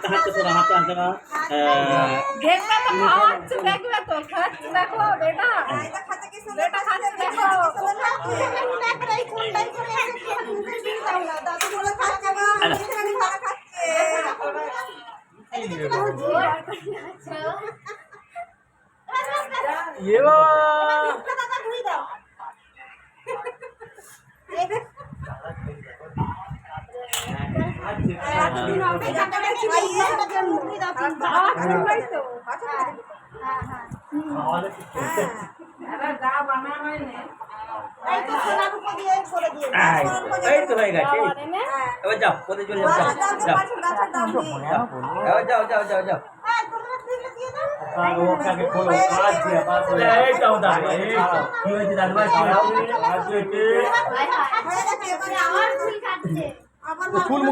হাতে তোরা হাতে হাতে না দেখবে তো খাওয়াচ্ছে দেখবে তো খাচ্ছে দেখো বেটা বেটা খাচ্ছে দেখো ये बाबा तो रहेगा जाओ पोते चले जाओ जाओ जाओ जाओ जाओ वो क्या के खोलो आज दिया पास हो जाए जाओ दादा ये क्यों जी दादा आज आज के हाय हाय हाय और फूल खाते